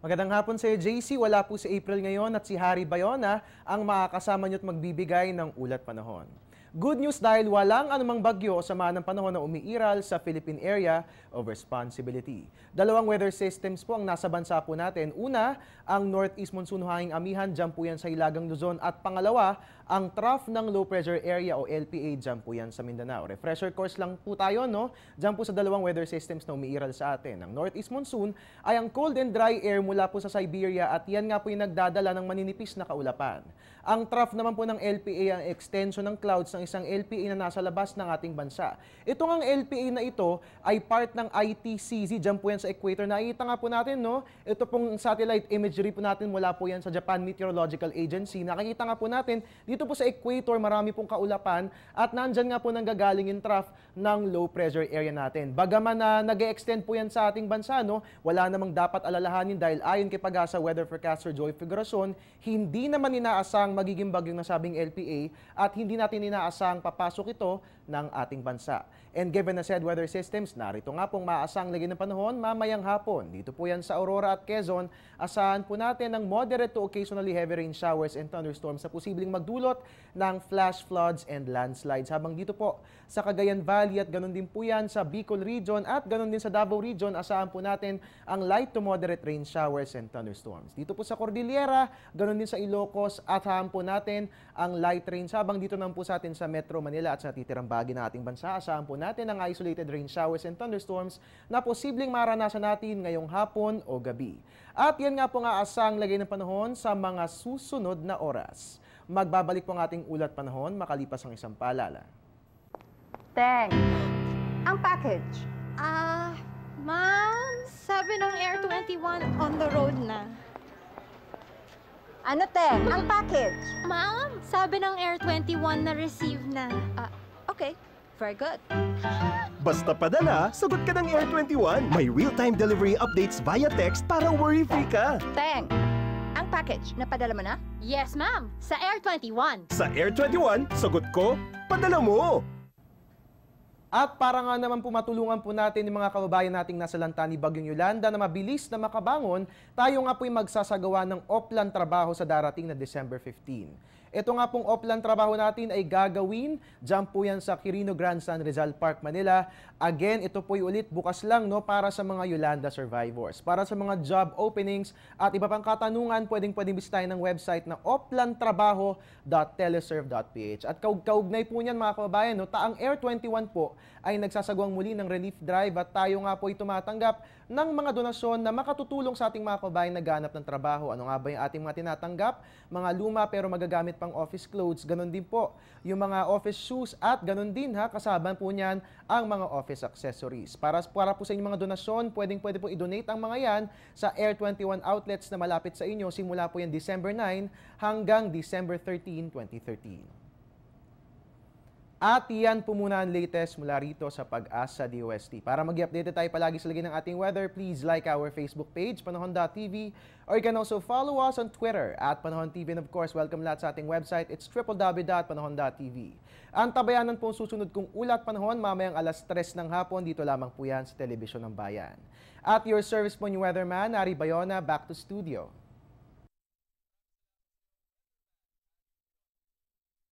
Magandang hapon sa iyo, JC. Wala po si April ngayon at si Harry Bayona ang makakasama niyo at magbibigay ng ulat panahon. Good news dahil walang anumang bagyo o sama ng panahon na umiiral sa Philippine Area of Responsibility. Dalawang weather systems po ang nasa bansa po natin. Una, ang Northeast Monsoon Hanging Amihan, dyan po yan sa Hilagang Luzon. At pangalawa, ang trough ng Low Pressure Area o LPA, dyan po yan sa Mindanao. Refresher course lang po tayo, no? Dyan po sa dalawang weather systems na umiiral sa atin. Ang Northeast Monsoon ay ang cold and dry air mula po sa Siberia at yan nga po yung nagdadala ng maninipis na kaulapan. Ang trough naman po ng LPA, ang extension ng clouds ng isang LPA na nasa labas ng ating bansa. Itong ang LPA na ito ay part ng ITCZ, dyan po yan sa equator. Nakikita nga po natin, no? Ito pong satellite imagery po natin mula po yan sa Japan Meteorological Agency. Nakikita nga po natin, dito po sa equator, marami pong kaulapan at nandyan nga po nanggagaling yung trough ng low pressure area natin. Bagaman na nag-extend po yan sa ating bansa, no? Wala namang dapat alalahanin dahil ayon kay Pag-asa weather forecaster Joy Figurason, hindi naman inaasang magiging bagyong nasabing LPA at hindi natin inaasang papasok ito ng ating bansa. And given na said weather systems, narito nga pong maaasang lagay ng panahon mamayang hapon. Dito po yan sa Aurora at Quezon, asahan po natin ng moderate to occasionally heavy rain showers and thunderstorms sa posibleng magdulot ng flash floods and landslides. Habang dito po sa Cagayan Valley at ganun din po yan sa Bicol region at ganun din sa Davao region, asahan po natin ang light to moderate rain showers and thunderstorms. Dito po sa Cordillera, ganun din sa Ilocos at asahan po natin ang light rains. Habang dito naman po sa atin sa Metro Manila at sa natitirang bahagi ng ating bansa, asahan po natin ang isolated rain showers and thunderstorms na posibleng maranasan natin ngayong hapon o gabi. At yan nga po nga asang lagay ng panahon sa mga susunod na oras. Magbabalik po ang ating ulat panahon makalipas ang isang paalala. Teng, ang package. Ma'am, sabi ng Air 21 on the road na. Ano, Teng? Ang package. Ma'am, sabi ng Air 21 na receive na. Okay, very good. Basta padala, sagot ka ng Air 21. May real-time delivery updates via text para worry-free ka. Teng, ang package, napadala mo na? Yes, ma'am, sa Air 21. Sa Air 21, sagot ko, padala mo. At para nga naman po matulungan po natin yung mga kababayan nating nasa lanta ni Bagyong Yolanda na mabilis na makabangon, tayo nga po yung magsasagawa ng offline trabaho sa darating na December 15. Ito nga pong offline trabaho natin ay gagawin, dyan po yan sa Quirino Grandstand, Rizal Park, Manila. Again, ito po yung ulit bukas lang, no, para sa mga Yolanda survivors. Para sa mga job openings at iba pang katanungan, pwedeng bisitahin ng website na offlinetrabaho.teleserve.ph. At kaugnay po niyan mga kababayan, no, taang Air 21 po ay nagsasagawang muli ng relief drive at tayo nga po ay tumatanggap ng mga donasyon na makatutulong sa ating mga kababayan na ganap ng trabaho. Ano nga ba yung ating mga tinatanggap? Mga luma pero magagamit pang office clothes. Ganon din po yung mga office shoes at ganon din kasama po niyan ang mga office accessories. Para po sa inyong mga donasyon, pwede po i-donate ang mga yan sa Air 21 outlets na malapit sa inyo. Simula po yan December 9 hanggang December 13, 2013. At yan po muna ang latest mula rito sa Pag-asa DOST. Para mag-update tayo palagi sa lagi ng ating weather, please like our Facebook page, Panahon.tv, or you can also follow us on Twitter at Panahon TV. And of course, welcome lahat sa ating website. It's www.panahon.tv. Ang tabayanan po susunod kong ulat panahon mamayang alas 3 ng hapon. Dito lamang po yan sa Telebisyon ng Bayan. At your service po yung weatherman, Harry Bayona, back to studio.